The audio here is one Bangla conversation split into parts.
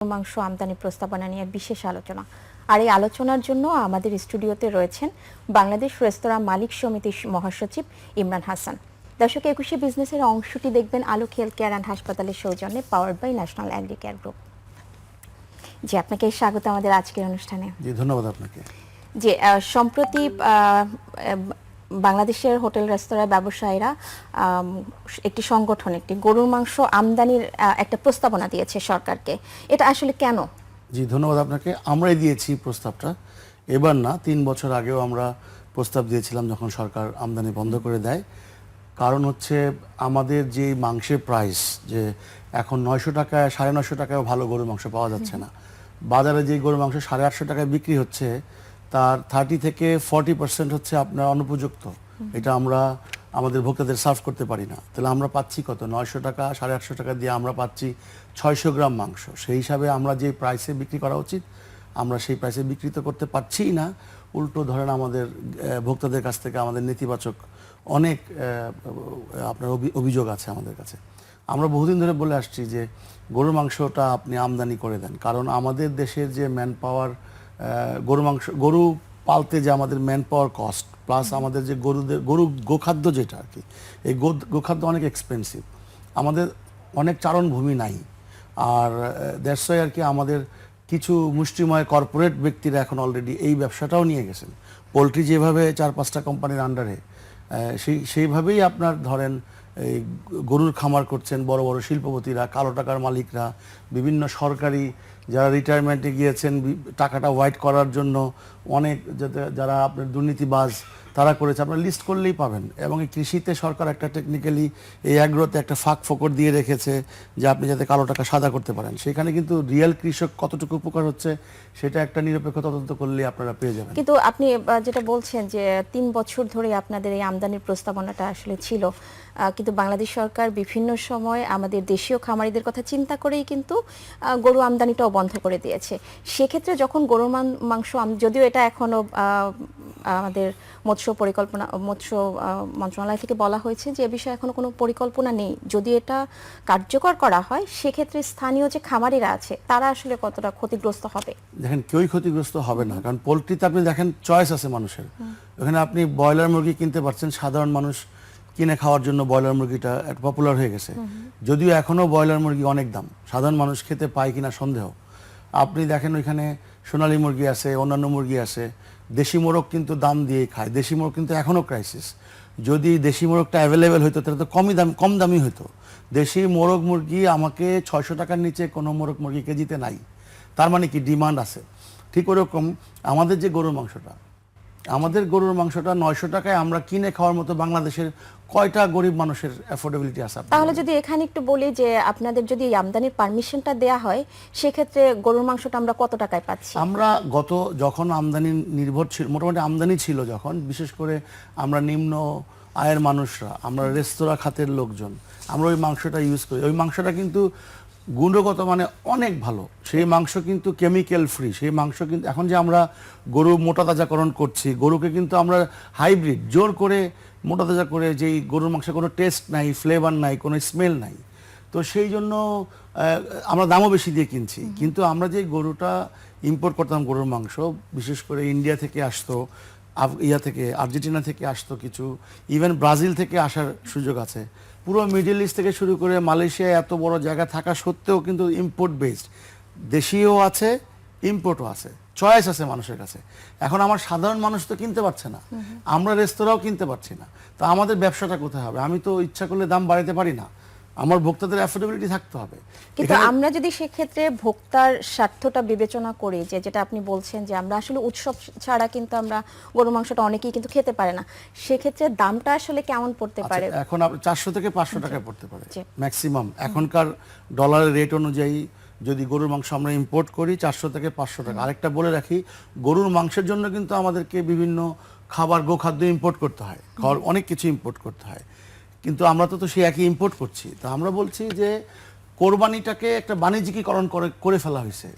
মাংস আমদানি প্রস্তাবনা নিয়ে বিশেষ আলোচনা। আর এই আলোচনার জন্য আমাদের স্টুডিওতে রয়েছেন বাংলাদেশ রেস্তোরাঁ মালিক সমিতির মহাসচিব ইমরান হাসান। দর্শক, একুশে বিজনেসের অংশটি দেখবেন আলোক হেলথ কেয়ার অ্যান্ড হাসপাতালের সৌজন্যে, powered by national agri care group. জি, আপনাকে স্বাগত আমাদের আজকের অনুষ্ঠানে। জি, ধন্যবাদ আপনাকে। যে সম্প্রতি বাংলাদেশের হোটেল রেস্তোরাঁ ব্যবসায়ীরা একটি সংগঠন একটি গরুর মাংস আমদানির একটা প্রস্তাবনা দিয়েছে সরকারকে। এটা আসলে কেন? জি, ধন্যবাদ আপনাকে। আমরাই দিয়েছি প্রস্তাবটা, এবার না 3 বছর আগেও আমরা প্রস্তাব দিয়েছিলাম যখন সরকার আমদানি বন্ধ করে দেয়। কারণ হচ্ছে আমাদের যে মাংসের প্রাইস, যে এখন 900 টাকায় 950 টাকায়ও ভালো গরুর মাংস পাওয়া যাচ্ছে না। বাজারে যে গরুর মাংস 850 টাকায় বিক্রি হচ্ছে তার 30 থেকে 40% হচ্ছে আপনার অনুপযুক্ত। এটা আমরা আমাদের ভোক্তাদের সার্ভ করতে পারি না। তাহলে আমরা পাচ্ছি কত? 900 টাকা 850 টাকা দিয়ে আমরা পাচ্ছি 600 গ্রাম মাংস। সেই হিসাবে আমরা যে প্রাইসে বিক্রি করা উচিত আমরা সেই প্রাইসে বিক্রি তো করতে পারছি না। উল্টো ধরেন আমাদের ভোক্তাদের কাছ থেকে আমাদের নেতিবাচক অনেক আপনার অভিযোগ আছে আমাদের কাছে। আমরা বহুদিন ধরে বলে আসছি যে গরুর মাংসটা আপনি আমদানি করে দেন, কারণ আমাদের দেশের যে ম্যান পাওয়ার, গরু পালতে যে আমাদের ম্যান পাওয়ার কস্ট প্লাস আমাদের যে গোখাদ্য যেটা আর কি, এই গোখাদ্য অনেক এক্সপেন্সিভ। আমাদের অনেক চারণভূমি নাই। আর দ্যাটস ওয়াই আর কি আমাদের কিছু মুষ্টিময় কর্পোরেট ব্যক্তিরা এখন অলরেডি এই ব্যবসাটাও নিয়ে গেছেন। পোলট্রি যেভাবে 4-5টা কোম্পানির আন্ডারে, সেইভাবেই আপনার ধরেন এই গরুর খামার করছেন বড় বড় শিল্পপতিরা, কালো টাকার মালিকরা, বিভিন্ন সরকারি যারা রিটায়ারমেন্টে গিয়েছেন টাকাটা হোয়াইট করার জন্য, অনেক যারা আপনার দুর্নীতিবাজ তারা করেছে। আপনারা লিস্ট করলেই পাবেন। এবং এই কৃষিতে সরকার একটা টেকনিক্যালি এই অ্যাগ্রোতে একটা ফাঁক ফোকর দিয়ে রেখেছে যে আপনি যাতে কালো টাকা সাদা করতে পারেন। সেখানে কিন্তু রিয়েল কৃষক কতটুকু উপকার হচ্ছে সেটা একটা নিরপেক্ষ তদন্ত করলে আপনারা পেয়ে যাবেন। কিন্তু আপনি যেটা বলছেন যে 3 বছর ধরে আপনাদের এই আমদানির প্রস্তাবনাটা আসলে ছিল, কিন্তু বাংলাদেশ সরকার বিভিন্ন সময় আমাদের দেশীয় খামারিদের কথা চিন্তা করেই কিন্তু গরু আমদানিটাও বন্ধ করে দিয়েছে। সেক্ষেত্রে যখন গরুর মাংস, যদিও এটা এখনো আমাদের মৎস্য মন্ত্রণালয় থেকে বলা হয়েছে যে এ বিষয়ে এখনো কোনো পরিকল্পনা নেই, যদি এটা কার্যকর করা হয় সেক্ষেত্রে স্থানীয় যে খামারিরা আছে তারা আসলে কতটা ক্ষতিগ্রস্ত হবে? দেখেন, কেউই ক্ষতিগ্রস্ত হবে না, কারণ পোলট্রিতে আপনি দেখেন চয়েস আছে মানুষের। ওখানে আপনি ব্রয়লার মুরগি কিনতে পারছেন, সাধারণ মানুষ কিনে খাওয়ার জন্য ব্রয়লার মুরগিটা একটা পপুলার হয়ে গেছে। যদিও এখনও ব্রয়লার মুরগি অনেক দাম, সাধারণ মানুষ খেতে পায় কিনা সন্দেহ। আপনি দেখেন ওইখানে সোনালী মুরগি আছে, অন্যান্য মুরগি আছে। দেশি মোরগ কিন্তু দাম দিয়ে খায়, দেশি মোরগ কিন্তু এখনও ক্রাইসিস। যদি দেশি মোরগটা অ্যাভেলেবেল হতো তাহলে তো কম দামি হতো। দেশি মোরগ মুরগি আমাকে 600 টাকার নিচে কোনো মোরগ মুরগি কেজিতে নাই। তার মানে কি ডিমান্ড আছে। ঠিক ওরকম আমাদের যে গরুর মাংসটা, 900 টাকায় আমরা কিনে খাওয়ার মতো বাংলাদেশের কয়টা গরিব মানুষের অ্যাফোর্ডেবিলিটি আছে? তাহলে যদি এখানে একটু বলি যে আপনাদের যদি আমদানির পারমিশনটা দেয়া হয় সেক্ষেত্রে গরুর মাংসটা আমরা কত টাকায় পাচ্ছি? আমরা যখন আমদানি নির্ভর ছিল, মোটামুটি আমদানি ছিল যখন, বিশেষ করে আমরা নিম্ন আয়ের মানুষরা, আমরা রেস্তোরাঁ খাতের লোকজন, আমরা ওই মাংসটা ইউজ করি। ওই মাংসটা কিন্তু গুণগত মানে অনেক ভালো। সেই মাংস কিন্তু কেমিক্যাল ফ্রি। সেই মাংস কিন্তু এখন যে আমরা গরু মোটা তাজাকরণ করছি, গরুকে কিন্তু আমরা হাইব্রিড জোর করে মোটা তাজা করে, যেই গরুর মাংসে কোনো টেস্ট নাই, ফ্লেভার নাই, কোনো স্মেল নাই। তো সেই জন্য আমরা দামও বেশি দিয়ে কিনছি। কিন্তু আমরা যে গরুটা ইম্পোর্ট করতাম, গরুর মাংস বিশেষ করে ইন্ডিয়া থেকে আসতো, আর্জেন্টিনা থেকে আসতো কিছু, ইভেন ব্রাজিল থেকে আসার সুযোগ আছে। পুরো মিডল ইস্ট থেকে শুরু করে মালয়েশিয়ায় এত বড় জায়গা থাকা সত্ত্বেও কিন্তু ইম্পোর্ট বেসড, দেশীয় আছে ইম্পোর্টও আছে, চয়েস আছে মানুষের কাছে। এখন আমার সাধারণ মানুষ তো কিনতে পারছে না, আমরা রেস্তোরাঁও কিনতে পারছি না। তো আমাদের ব্যবসাটা কোথায় হবে? আমি তো ইচ্ছা করলে দাম বাড়াতে পারি না, আমার ভোক্তাদের অ্যাফোর্ডেবিলিটি থাকতে হবে। কিন্তু আমরা যদি সেক্ষেত্রে ভোক্তার স্বার্থটা বিবেচনা করি, যেটা আপনি বলছেন যে আমরা আসলে উৎসব ছাড়া কিন্তু আমরা গরু মাংসটা অনেকেই কিন্তু খেতে পারে না, সেক্ষেত্রে দামটা আসলে কেমন পড়তে পারে? এখন 400 থেকে 500 টাকায় পড়তে পারে ম্যাক্সিমাম। এখনকার ডলারের রেট অনুযায়ী যদি গরুর মাংস আমরা ইম্পোর্ট করি 400 থেকে 500 টাকা। আরেকটা বলে রাখি, গরুর মাংসের জন্য কিন্তু আমাদেরকে বিভিন্ন খাবার, গোখাদ্য ইম্পোর্ট করতে হয়, অনেক কিছু ইম্পোর্ট করতে হয়। কিন্তু আমরা তো সেই একই ইম্পোর্ট করছি। তো আমরা বলছি যে কোরবানিটাকে একটা বাণিজ্যিকীকরণ করে ফেলা হয়েছে।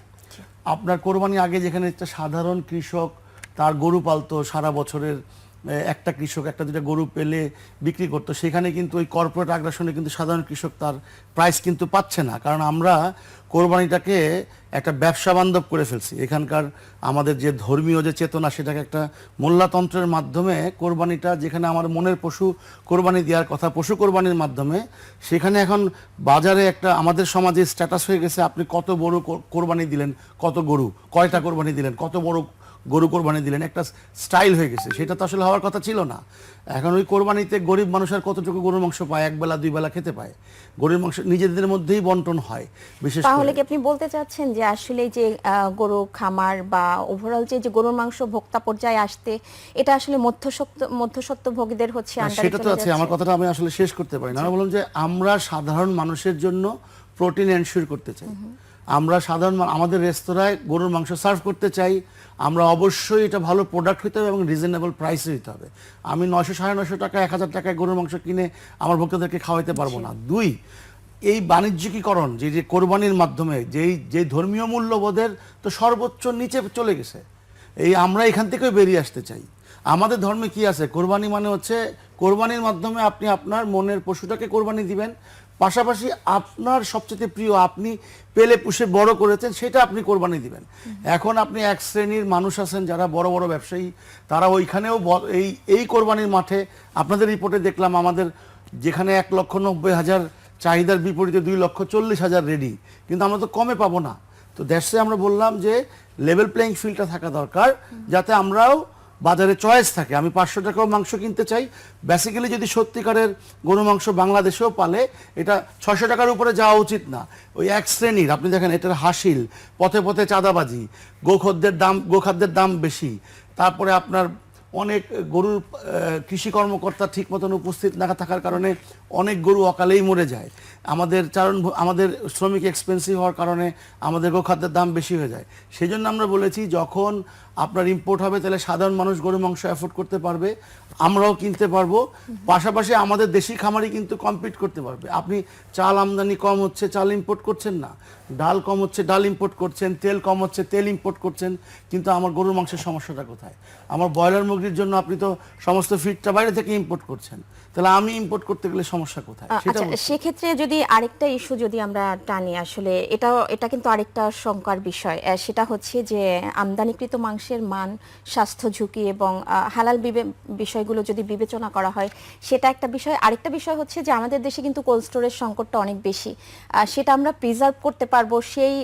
আপনার কোরবানি আগে যেখানে একটা সাধারণ কৃষক তার গরু পালতো, সারা বছরের একটা কৃষক একটা দুটা গরু পেলে বিক্রি করতো, সেখানে কিন্তু ওই কর্পোরেট আগ্রাসনে কিন্তু সাধারণ কৃষক তার প্রাইস কিন্তু পাচ্ছে না, কারণ আমরা কোরবানিটাকে একটা ব্যবসা বান্ধব করে ফেলছি। এখানকার আমাদের যে ধর্মীয় যে চেতনা, সেটাকে একটা মোল্লাতন্ত্রের মাধ্যমে কোরবানিটা, যেখানে আমার মনের পশু কোরবানি দেওয়ার কথা পশু কোরবানির মাধ্যমে, সেখানে এখন বাজারে একটা আমাদের সমাজে স্ট্যাটাস হয়ে গেছে, আপনি কত বড় কোরবানি দিলেন, কত গরু, কয়টা কোরবানি দিলেন, কত বড় গরু কোরবানি দিলেন, একটা স্টাইল হয়ে গেছে। সেটা তো আসলে হওয়ার কথা ছিল না। এখন ওই কোরবানিতে গরিব মানুষ আর কতটুকু গরুর মাংস পায়, একবেলা দুই বেলা খেতে পায়। গরুর মাংস নিজেদের মধ্যেই বন্টন হয় বিশেষ তাহলে করে। কি আপনি বলতে চাচ্ছেন যে আসলে যে গরু খামার বা ওভারঅল যে গরুর মাংস ভোক্তা পর্যায়ে আসতে, এটা আসলে মধ্যস্বত্বভোগীদের হচ্ছে না, আন্ডারে সেটা তো চলে আছে। যাচ্ছে? আমার কথাটা আমি আসলে শেষ করতে পারি না। আমি বললাম যে আমরা সাধারণ মানুষের জন্য প্রোটিন এনশিওর করতে চাই। আমরা আমাদের রেস্তোরাঁয় গরুর মাংস সার্ভ করতে চাই, আমরা অবশ্যই এটা ভালো প্রোডাক্ট হতে হবে এবং রিজনেবল প্রাইসে দিতে হবে। আমি 900 950 টাকা 1000 টাকায় গরুর মাংস কিনে আমার ভক্তদেরকে খাওয়াইতে পারবো না। দুই, এই বাণিজ্যিকীকরণ যে কোরবানির মাধ্যমে যে ধর্মীয় মূল্যবোধের তো সর্বোচ্চ নিচে চলে গেছে, আমরা এখান থেকেও বেরিয়ে আসতে চাই। আমাদের ধর্মে কি আছে? কোরবানি মানে হচ্ছে কোরবানির মাধ্যমে আপনি আপনার মনের পশুটাকে কোরবানি দিবেন, পাশাপাশি আপনার সবচেয়ে প্রিয়, আপনি পেলে পুষে বড় করেছেন, সেটা আপনি কোরবানি দিবেন। এখন আপনি এক শ্রেণীর মানুষ আছেন যারা বড় বড় ব্যবসায়ী, তারা ওইখানেও এই কোরবানির মাঠে, আপনাদের রিপোর্টে দেখলাম আমাদের যেখানে 1,90,000 চাহিদার বিপরীতে 2,40,000 রেডি, কিন্তু আমরা তো কমে পাবো না। তো দেশে আমরা বললাম যে লেভেল প্লেইং ফিল্ডটা থাকা দরকার, যাতে আমরাও বাজারে চয়েস থাকে। আমি 500 টাকাও মাংস কিনতে চাই, বেসিক্যালি যদি সত্যিকারের গরু মাংস বাংলাদেশেও পালে, এটা 600 টাকার উপরে যাওয়া উচিত না। ওই এক শ্রেণীর, আপনি দেখেন এটার হাসিল, পথে পথে চাঁদাবাজি, গোখাদ্যের দাম বেশি, তারপরে আপনার অনেক গরুর কৃষি কর্মকর্তা ঠিক মতন উপস্থিত না থাকার কারণে অনেক গরু অকালেই মরে যায়। আমাদের শ্রমিক এক্সপেন্সিভ হওয়ার কারণে আমাদের গোখাদ্যের দাম বেশি হয়ে যায়। সেই জন্য আমরা বলেছি যখন আপনার ইম্পোর্ট হবে, তাহলে সাধারণ মানুষ গরু মাংস অ্যাফোর্ড করতে পারবে, আমরাও কিনতে পারবো, পাশাপাশি আমাদের দেশি খামারি কিন্তু কম্পিট করতে পারবে। আপনি চাল আমদানি কম হচ্ছে, চাল ইম্পোর্ট করছেন না, ডাল কম হচ্ছে, ডাল ইম্পোর্ট করছেন, তেল কম হচ্ছে, তেল ইম্পোর্ট করছেন, কিন্তু আমার গরুর মাংসের সমস্যাটা কোথায়? আমার ব্রয়লার মুরগির জন্য আপনি তো সমস্ত ফিডটা বাইরে থেকে ইম্পোর্ট করছেন, তাহলে আমি ইম্পোর্ট করতে গেলে সমস্যা কোথায়? সেটা আচ্ছা, সেক্ষেত্রে যদি আরেকটা ইস্যু যদি আমরা টানি, আসলে এটা কিন্তু আরেকটা শঙ্কার বিষয়, সেটা হচ্ছে যে আমদানিকৃত মাংসের মান, স্বাস্থ্য ঝুঁকি এবং হালাল বিষয়গুলো যদি বিবেচনা করা হয়, সেটা একটা বিষয়। আরেকটা বিষয় হচ্ছে যে আমাদের দেশে কিন্তু কোল্ড স্টোরেজ সংকটটা অনেক বেশি, সেটা আমরা প্রিজার্ভ করতে পারবো, সেই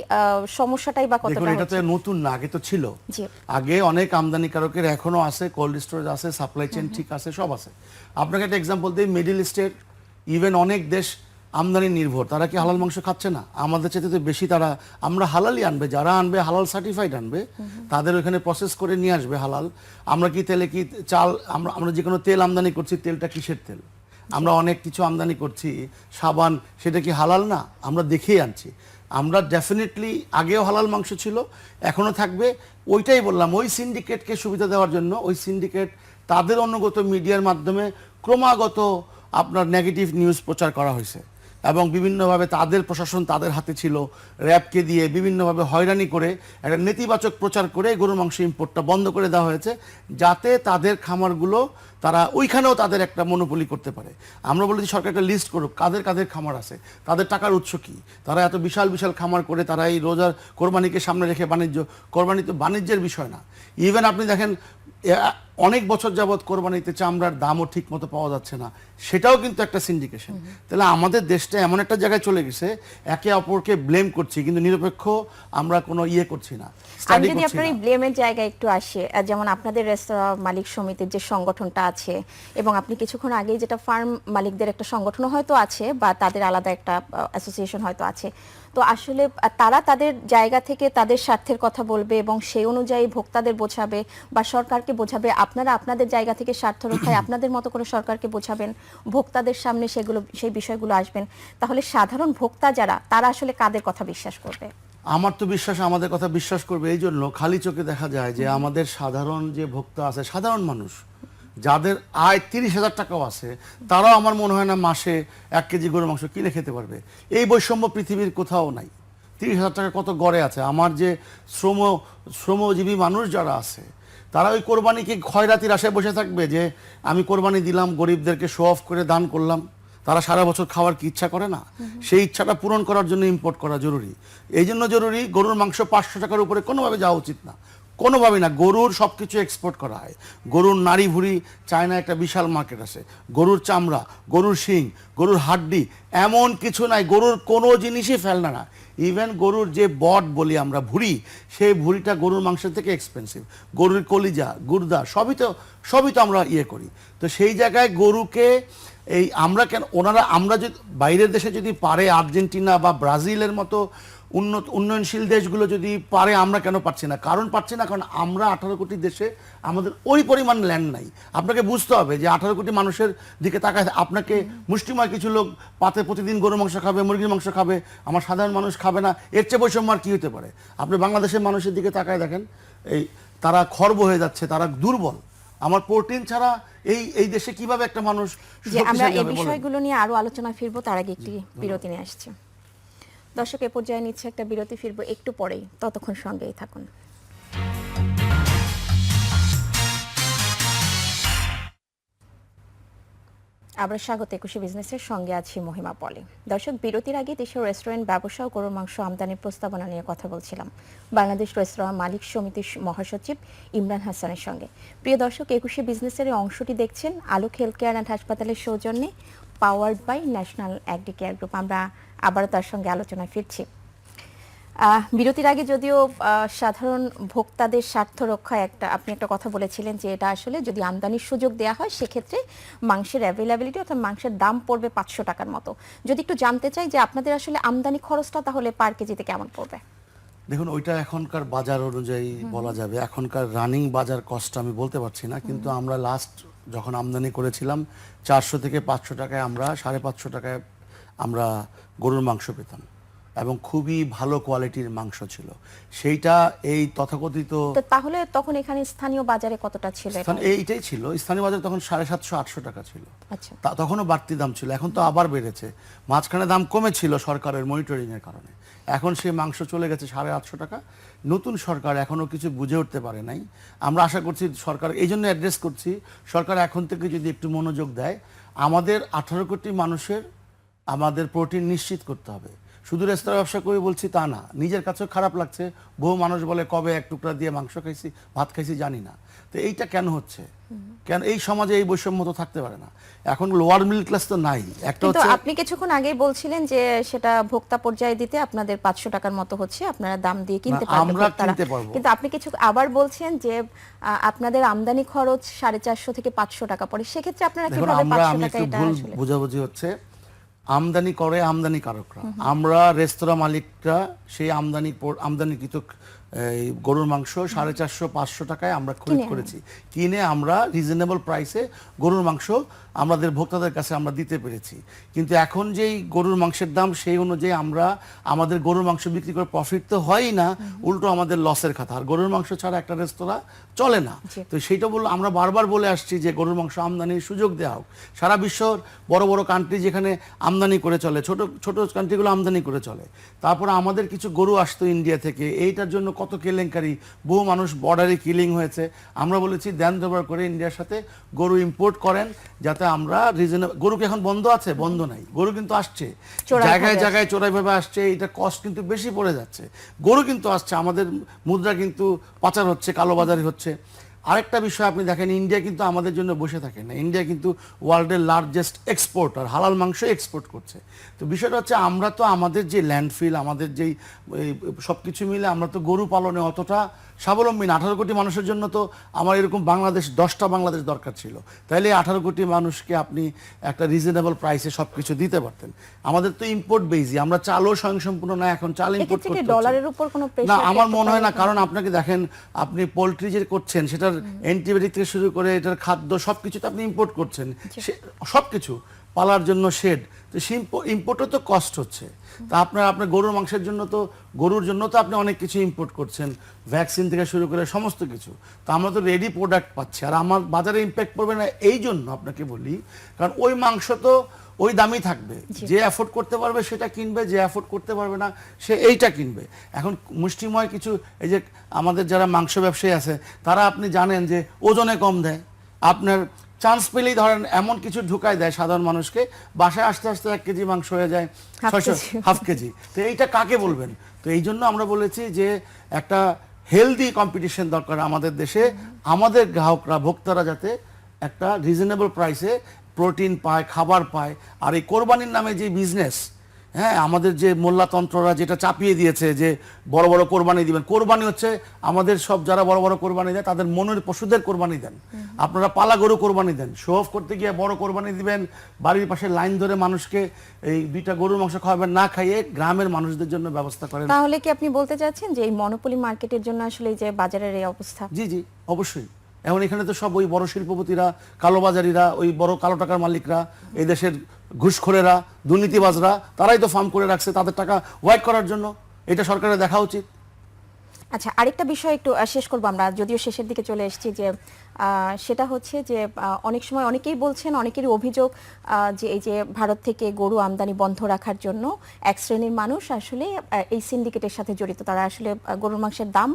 সমস্যাটাই বা কতটা দেখুন, এটা তো হচ্ছে? নতুন না, আগে তো ছিল। জি। আগে অনেক আমদানিকারকের এখনো আছে, কোল্ড স্টোরেজ আছে, সাপ্লাই চেইন ঠিক আছে, সব আছে। আপনাকে একটা এক্সাম্পল দিই, মিডল ইস্টের ইভেন অনেক দেশ আমদানি নির্ভর, তারা কি হালাল মাংস খাচ্ছে না? আমাদের চাইতে তো বেশি তারা, আমরা হালালই আনবে, যারা আনবে হালাল সার্টিফাইড আনবে, তাদের ওখানে প্রসেস করে নিয়ে আসবে হালাল। আমরা কি তেলে কি চাল, আমরা যে কোনো তেল আমদানি করছি, তেলটা কিসের তেল? আমরা অনেক কিছু আমদানি করছি, সাবান, সেটা কি হালাল না? আমরা দেখেই আনছি। আমরা ডেফিনেটলি, আগেও হালাল মাংস ছিল, এখনো থাকবে। ওইটাই বললাম, ওই সিন্ডিকেটকে সুবিধা দেওয়ার জন্য ওই সিন্ডিকেট তাদের অনুগত মিডিয়ার মাধ্যমে ক্রমাগত আপনার নেগেটিভ নিউজ প্রচার করা হয়েছে, এবং বিভিন্নভাবে তাদের প্রশাসন তাদের হাতে ছিল, র্যাবকে দিয়ে বিভিন্নভাবে হয়রানি করে একটা নেতিবাচক প্রচার করে গরুর মাংস ইম্পোর্টটা বন্ধ করে দেওয়া হয়েছে, যাতে তাদের খামারগুলো, তারা ওইখানেও তাদের একটা মনোপলি করতে পারে। আমরা বলেছি সরকার একটা লিস্ট করুক কাদের কাদের খামার আছে, তাদের টাকার উৎস কি, তারা এত বিশাল বিশাল খামার করে তারা এই রোজার কোরবানিকে সামনে রেখে কোরবানি তো বাণিজ্যের বিষয় না। ইভেন আপনি দেখেন অনেক বছর যাবৎ কোরবানিতে চামড়ার দামও ঠিক মতো পাওয়া যাচ্ছে না, সেটাও কিন্তু একটা সিন্ডিকেশন। তাহলে আমাদের দেশটা এমন একটা জায়গায় চলে গেছে, একে অপরকে ব্লেম করছি কিন্তু নিরপেক্ষ আমরা কোনো করছি না, আমি স্টাডি যদি করছি আপনার এই না। ব্লেমের জায়গায় একটু আসি, যেমন আপনাদের রেস্তোরাঁ মালিক সমিতির যে সংগঠনটা আছে, এবং আপনি কিছুক্ষণ আগেই যেটা ফার্ম মালিকদের একটা সংগঠন হয়তো আছে, বা তাদের আলাদা একটা অ্যাসোসিয়েশন হয়তো আছে, তো আসলে তারা তাদের জায়গা থেকে তাদের স্বার্থের কথা বলবে এবং সেই অনুযায়ী ভোক্তাদের বোঝাবে বা সরকারকে বোঝাবে, আপনারা আপনাদের জায়গা থেকে স্বার্থ রক্ষায় আপনাদের মতো করে সরকারকে বোঝাবেন, ভোক্তাদের সামনে সেই বিষয়গুলো আসবেন, তাহলে সাধারণ ভোক্তা যারা, তারা আসলে কাদের কথা বিশ্বাস করবে? আমার তো বিশ্বাস আমাদের কথা বিশ্বাস করবে। এই জন্য খালি চোখে দেখা যায় যে আমাদের সাধারণ যে ভোক্তা আছে, সাধারণ মানুষ যাদের আয় 30,000 টাকাও আছে, তারাও আমার মনে হয় না মাসে 1 কেজি গরুর মাংস কিনে খেতে পারবে। এই বৈষম্য পৃথিবীর কোথাও নাই। 30,000 টাকা কত গড়ে আছে। আমার যে শ্রমজীবী মানুষ যারা আছে, তারা ওই কোরবানিকে ক্ষয়রাতির আশায় বসে থাকবে যে আমি কোরবানি দিলাম, গরিবদেরকে শো অফ করে দান করলাম, তারা সারা বছর খাওয়ার কি ইচ্ছা করে না? সেই ইচ্ছাটা পূরণ করার জন্য ইম্পোর্ট করা জরুরি। এই জন্য জরুরি, গরুর মাংস 500 টাকার উপরে কোনোভাবে যাওয়া উচিত না, কোনোভাবেই না। গরুর সব কিছু এক্সপোর্ট করা হয়। গরুর নাড়ি ভুড়ি চায়না একটা বিশাল মার্কেট আছে, গরুর চামড়া, গরুর শিং, গরুর হাড্ডি, এমন কিছু নাই গরুর কোনো জিনিসই ফেলনা না। ইভেন গরুর যে বট বলি আমরা, ভুঁড়ি, সেই ভুঁড়িটা গরুর মাংসের থেকে এক্সপেন্সিভ। গরুর কলিজা, গুর্দা, সবই তো আমরা ইয়ে করি। তো সেই জায়গায় গরুকে এই আমরা কেন, ওনারা, আমরা যদি বাইরের দেশে যদি পারে, আর্জেন্টিনা বা ব্রাজিলের মতো উন্নয়নশীল দেশগুলো যদি পারে, আমরা কেন পারছি না? কারণ পারছি না, কারণ আমরা 18 কোটি দেশে আমাদের ওই পরিমাণ ল্যান্ড নাই। আপনাকে বুঝতে হবে যে 18 কোটি মানুষের দিকে তাকায় আপনাকে মুষ্টিময় কিছু লোক পাতে প্রতিদিন গরুর মাংস খাবে, মুরগির মাংস খাবে, আমার সাধারণ মানুষ খাবে না। এর চেয়ে বৈষম্য আর কি হতে পারে? আপনি বাংলাদেশের মানুষের দিকে তাকায় দেখেন, এই তারা খর্ব হয়ে যাচ্ছে, তারা দুর্বল। আমার প্রোটিন ছাড়া এই দেশে কিভাবে একটা মানুষ যে আমরা শক্তিশালী এই হবে বলেন? বিষয়গুলো নিয়ে আরো আলোচনা ফিরবো, তার আগে একটি বিরতি নিয়ে আসছি। দর্শক, এ পর্যায়ে নিচ্ছে একটা বিরতি, ফিরবো একটু পরেই, ততক্ষণ সঙ্গেই থাকুন। আবার স্বাগত 21 বিজনেসের সঙ্গে আছি মহিমা পলি। দর্শক, বিরতির আগে দেশের রেস্টুরেন্ট ব্যবসা ও গরুর মাংস আমদানির প্রস্তাবনা নিয়ে কথা বলছিলাম বাংলাদেশ রেস্তোরাঁ মালিক সমিতির মহাসচিব ইমরান হাসানের সঙ্গে। প্রিয় দর্শক, 21 বিজনেসের এই অংশটি দেখছেন আলোক হেলথ কেয়ার অ্যান্ড হাসপাতালের সৌজন্যে, powered by national agri care group. আমরা আবারও তার সঙ্গে আলোচনায় ফিরছি। বিরতির আগে যদিও সাধারণ ভোক্তাদের স্বার্থ রক্ষায় আপনি একটা কথা বলেছিলেন যে এটা আসলে যদি আমদানির সুযোগ দেওয়া হয় সেক্ষেত্রে মাংসের অ্যাভেলেবিলিটি অর্থাৎ মাংসের দাম পড়বে 500 টাকার মতো। যদি একটু জানতে চাই যে আপনাদের আসলে আমদানি খরচটা তাহলে পার কেজিতে কেমন পড়বে? দেখুন, ওইটা এখনকার বাজার অনুযায়ী বলা যাবে। এখনকার রানিং বাজার কষ্ট আমি বলতে পারছি না, কিন্তু আমরা লাস্ট যখন আমদানি করেছিলাম 400 থেকে 500 টাকায়, আমরা 550 টাকায় আমরা গরুর মাংস পেতাম, এবং খুবই ভালো কোয়ালিটির মাংস ছিল সেইটা। এই তথাকথিত তাহলে তখন এখানে স্থানীয় বাজারে কতটা ছিল? এইটাই ছিল স্থানীয় বাজারে, তখন 750-800 টাকা ছিল। আচ্ছা, তখনও বাড়তি দাম ছিল, এখন তো আবার বেড়েছে। মাঝখানে দাম কমেছিল সরকারের মনিটরিং এর কারণে, এখন সেই মাংস চলে গেছে 850 টাকা। নতুন সরকার এখনো কিছু বুঝে উঠতে পারে নাই। আমরা আশা করছি সরকার, এই জন্য অ্যাড্রেস করছি, সরকার এখন থেকে যদি একটু মনোযোগ দেয়, আমাদের 18 কোটি মানুষের আমাদের প্রোটিন নিশ্চিত করতে হবে। শুধু রেস্তোরাঁ ব্যবসা করে বলছি তা না, নিজের কাছেও খারাপ লাগছে। বহু মানুষ বলে কবে এক টুকরা দিয়ে মাংস খাইছি, ভাত খাইছি জানি না। তো এইটা কেন হচ্ছে? কেন এই সমাজে এই বৈষম্য তো থাকতে পারে না। এখন লোয়ার মিডল ক্লাস তো নাই। একটা কিন্তু হচ্ছে, আপনি কিছুক্ষণ আগেই বলছিলেন যে সেটা ভোক্তা পর্যায়ে দিতে আপনাদের 500 টাকার মতো হচ্ছে, আপনারা দাম দিয়ে কিনতে পারবেন, আমরা ভোক্তারা। কিনতে পারবো। কিন্তু আপনি কিছু আবার বলছেন যে আপনাদের আমদানি খরচ 450 থেকে 500 টাকা পড়ে, সেক্ষেত্রে আপনারা দেখুন, কিভাবে 500 আমি টাকা একটু এটা ভুল আসলে? বোঝাবুঝি হচ্ছে। আমদানি করে আমদানিকারকরা, আমরা রেস্তোরাঁ মালিকরা সেই আমদানিকৃত এই গরুর মাংস 450-500 টাকায় আমরা খরিদ করেছি, কিনে আমরা রিজনেবল প্রাইসে গরুর মাংস আমাদের ভোক্তাদের কাছে আমরা দিতে পেরেছি। কিন্তু এখন যেই গরুর মাংসের দাম, সেই অনুযায়ী আমরা আমাদের গরুর মাংস বিক্রি করে প্রফিট তো হয়ই না, উল্টো আমাদের লসের কথা। আর গরুর মাংস ছাড়া একটা রেস্তোরাঁ চলে না। তো সেইটা বললো, আমরা বারবার বলে আসছি যে গরুর মাংস আমদানির সুযোগ দেওয়া হোক। সারা বিশ্বর বড় বড় কান্ট্রি যেখানে আমদানি করে চলে, ছোট ছোট কান্ট্রিগুলো আমদানি করে চলে। তারপরে আমাদের কিছু গরু আসতো ইন্ডিয়া থেকে, এইটার জন্য কত কেলেঙ্কারি, বহু মানুষ বর্ডারে কিলিং হয়েছে। আমরা বলেছি দেন দেবার করে ইন্ডিয়ার সাথে গরু ইম্পোর্ট করেন, যাতে আমরা রিজনেবল। গরুকে এখন বন্ধ আছে? বন্ধ নাই, গরু কিন্তু আসছে, জায়গায় জায়গায় চোরাইভাবে আসছে। এটা কস্ট কিন্তু বেশি পড়ে যাচ্ছে। গরু কিন্তু আসছে, আমাদের মুদ্রা কিন্তু পাচার হচ্ছে, কালোবাজারি হচ্ছে। আরেকটা বিষয় আপনি দেখেন, ইন্ডিয়া কিন্তু আমাদের জন্য বসে থাকে না। ইন্ডিয়া কিন্তু ওয়ার্ল্ডের লার্জেস্ট এক্সপোর্টার, হালাল মাংস এক্সপোর্ট করছে। তো বিষয়টা হচ্ছে, আমরা তো আমাদের যে ল্যান্ডফিল, আমাদের যেই সব কিছু মিলে আমরা তো গরু পালনে অতটা স্বাবলম্বী না। 18 কোটি মানুষের জন্য তো আমার এরকম বাংলাদেশ, 10টা বাংলাদেশ দরকার ছিল, তাইলে 18 কোটি মানুষকে আপনি একটা রিজনেবল প্রাইসে সব কিছু দিতে পারতেন। আমাদের তো ইম্পোর্ট বেইজি, আমরা চালও স্বয়ংসম্পূর্ণ না, এখন চাল ইম্পোর্ট করতে হচ্ছে। ডলারের উপর কোনো না, প্রেসার আমার মনে হয় না। কারণ আপনাকে দেখেন, আপনি পোলট্রি যে করছেন, সেটার অ্যান্টিবায়োটিক থেকে শুরু করে এটার খাদ্য সবকিছু তো আপনি ইম্পোর্ট করছেন, সবকিছু পালার জন্য শেড, তো সেই ইম্পোর্টও তো কস্ট হচ্ছে। তা আপনার গরুর মাংসের জন্য তো, গরুর জন্য তো আপনি অনেক কিছু ইম্পোর্ট করছেন, ভ্যাকসিন থেকে শুরু করে সমস্ত কিছু। তো আমরা তো রেডি প্রোডাক্ট পাচ্ছি, আর আমার বাজারে ইম্প্যাক্ট পড়বে না। এই জন্য আপনাকে বলি, কারণ ওই মাংস তো ওই দামই থাকবে। জি। যে অ্যাফোর্ড করতে পারবে সেটা কিনবে, যে অ্যাফোর্ড করতে পারবে না সে এইটা কিনবে। এখন মুষ্টিময় কিছু এই যে আমাদের যারা মাংস ব্যবসায়ী আছে তারা আপনি জানেন যে ওজনে কম দেয়, আপনার চান্স পেলেই ধরেন এমন কিছু ঢুকায় দেয় সাধারণ মানুষকে, বাসায় আসতে আসতে 1 কেজি মাংস হয়ে যায় হাফ কেজি। তো এইটা কাকে বলবেন? তো এই জন্য আমরা বলেছি যে একটা হেলদি কম্পিটিশন দরকার আমাদের দেশে, আমাদের গ্রাহকরা ভোক্তারা যাতে একটা রিজনেবল প্রাইসে প্রোটিন পায়, খাবার পায়। আর এই কোরবানির নামে যে বিজনেস, হ্যাঁ, আমাদের যে মোল্লাতন্ত্ররা যেটা চাপিয়ে দিয়েছে যে বড় বড় কোরবানি দিবেন, কোরবানি হচ্ছে আমাদের সব যারা বড় বড় কোরবানি দেয় তাদের মনের পশুদের কোরবানি দেন, আপনারা পালা গরু কোরবানি দেন, শো অফ করতে গিয়ে বড় কোরবানি দিবেন, বাড়ির পাশে লাইন ধরে মানুষকে এই 2টা গরুর মাংস খাওয়াবেন, না খাইয়ে গ্রামের মানুষদের জন্য ব্যবস্থা করেন। তাহলে কি আপনি বলতে চাচ্ছেন যে এই মনোপলি মার্কেটের জন্য আসলে এই যে বাজারের এই অবস্থা? জি জি, অবশ্যই। এখন এখানে তো সব ওই বড় শিল্পপতিরা, কালোবাজারিরা, ওই বড় কালো টাকার মালিকরা, এই দেশের ঘুষখোরেরা, দুর্নীতিবাজরা, তারাই তো ফার্ম করে রাখছে তাদের টাকা হোয়াইট করার জন্য। এটা সরকারের দেখা উচিত। আচ্ছা, আরেকটা বিষয় একটু শেষ করবো আমরা, যদিও শেষের দিকে চলে এসেছি, যে সেটা হচ্ছে যে অনেক সময় অনেকেই বলছেন, অনেকেরই অভিযোগ যে এই যে ভারত থেকে গরু আমদানি বন্ধ রাখার জন্য এক শ্রেণীর মানুষ আসলে এই সিন্ডিকেটের সাথে জড়িত, তারা আসলে গরুর মাংসের দাম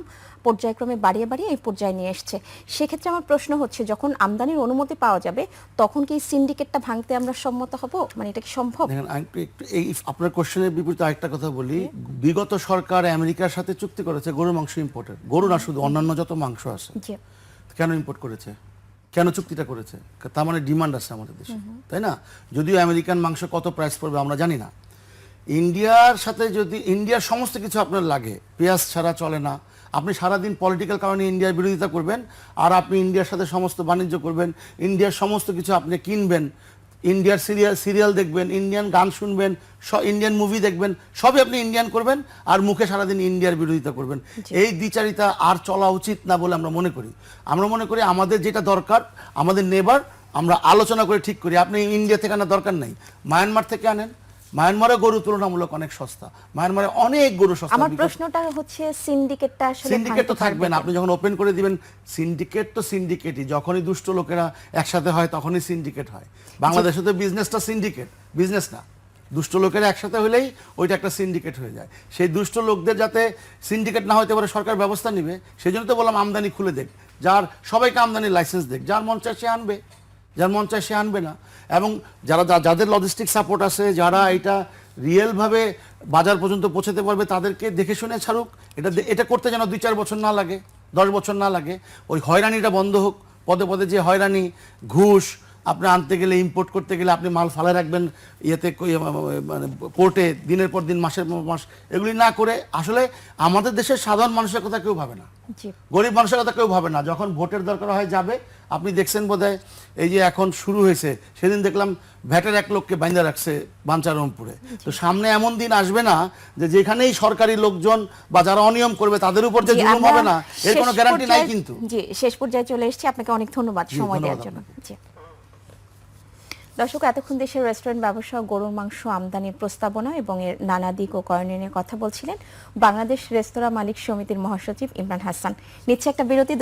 পর্যায়ক্রমে বাড়িয়ে বাড়িয়ে এই পর্যায়ে নিয়ে এসছে। সেক্ষেত্রে আমার প্রশ্ন হচ্ছে, যখন আমদানির অনুমতি পাওয়া যাবে তখন কি এই সিন্ডিকেটটা ভাঙতে আমরা সম্মত হব? মানে এটা কি সম্ভব? দেখেন, একটু এই আপনার কোশ্চেনের বিপরীতে আরেকটা কথা বলি। বিগত সরকার আমেরিকার সাথে চুক্তি করেছে গরুর মাংস ইম্পোর্টের, গরু না শুধু অন্যান্য যত মাংস আছে। জি। কেন ইম্পোর্ট করেছে? কেন চুক্তিটা করেছে? তার মানে ডিমান্ড আছে আমাদের দেশে, তাই না? যদিও আমেরিকান মাংস কত প্রাইস পড়বে আমরা জানি না। ইন্ডিয়ার সাথে যদি ইন্ডিয়ার সমস্ত কিছু আপনার লাগে, পেঁয়াজ ছাড়া চলে না। আপনি সারাদিন পলিটিক্যাল কারণে ইন্ডিয়ার বিরোধিতা করবেন, আর আপনি ইন্ডিয়ার সাথে সমস্ত বাণিজ্য করবেন, ইন্ডিয়ার সমস্ত কিছু আপনি কিনবেন, ইন্ডিয়ার সিরিয়াল দেখবেন, ইন্ডিয়ান গান শুনবেন, ইন্ডিয়ান মুভি দেখবেন, সবই আপনি ইন্ডিয়ান করবেন, আর মুখে সারাদিন ইন্ডিয়ার বিরোধিতা করবেন। এই দ্বিচারিতা আর চলা উচিত না বলে আমরা মনে করি। আমরা মনে করি আমাদের যেটা দরকার, আমাদের নেবার আমরা আলোচনা করে ঠিক করি। আপনি ইন্ডিয়া থেকে আনার দরকার নেই, মায়ানমার থেকে আনেন। মায়ানমারে গরু তুলনামূলক অনেক সস্তা, মায়ানমারে অনেক গরু সস্তা। আমার প্রশ্নটা হচ্ছে সিন্ডিকেটটা আসলে সিন্ডিকেট তো ভাঙতে থাকবে না, পারবে আপনি যখন ওপেন করে দিবেন। সিন্ডিকেট তো সিন্ডিকেটই, যখনই দুষ্ট লোকেরা একসাথে হয় তখনই সিন্ডিকেট হয়। বাংলাদেশে তো বিজনেসটা সিন্ডিকেট, বিজনেস না। দুষ্ট লোকেরা একসাথে হলেই ওইটা একটা সিন্ডিকেট হয়ে যায়। সেই দুষ্ট লোকদের যাতে সিন্ডিকেট না হতে পারে সরকার ব্যবস্থা নেবে। সেই জন্য তো বললাম আমদানি খুলে দেখ, যার সবাইকে আমদানির লাইসেন্স দেখ, যার মন চায় সে আনবে, যার মন চায় সে আনবে না। এবং যাদের লজিস্টিক সাপোর্ট আছে, যারা এটা রিয়েলভাবে বাজার পর্যন্ত পৌঁছাতে পারবে, তাদেরকে দেখে শুনে ছাড়ুক। এটা করতে যেন 2-4 বছর না লাগে, 10 বছর না লাগে। ওই হয়রানিটা বন্ধ হোক, পদে পদে যে হয়রানি, ঘুষ, আপনি আনতে গেলে, ইম্পোর্ট করতে গেলে আপনি মাল ফালায় রাখবেন ইয়েতে, মানে পোর্টে দিনের পর দিন, মাসের পর মাস, এগুলি না করে আসলে আমাদের দেশের সাধারণ মানুষের কথা কেউ ভাবে না, জি। গরিব মানুষের কথা কেউ ভাবে না। যখন ভোটের দরকার হয় যাবে, আপনি দেখছেন বোধহয় এই যে এখন শুরু হয়েছে, সেদিন দেখলাম ভ্যাটের 1 লোককে বাইন্দা রাখছে বাঞ্চারামপুরে। তো সামনে এমন দিন আসবে না যে যেখানেই সরকারি লোকজন বা যারা অনিয়ম করবে তাদের উপর যে জি, জুলুম আমরা হবে না, এর কোনো শেষ গ্যারান্টি নাই পর্যায়ে- কিন্তু। জি, শেষ পর্যায়ে চলে এসেছি। আপনাকে অনেক ধন্যবাদ জি, সময় দেওয়ার ধন্যবাদ জন্য। জি। দর্শক, এতক্ষণ দেশের রেস্টুরেন্ট ব্যবসা গরুর মাংস আমদানির প্রস্তাবনা এবং এর নানা দিক ও করণীয় নিয়ে কথা বলছিলেন বাংলাদেশ রেস্তোরাঁ মালিক সমিতির মহাসচিব ইমরান হাসান। নিচ্ছে একটা বিরতি।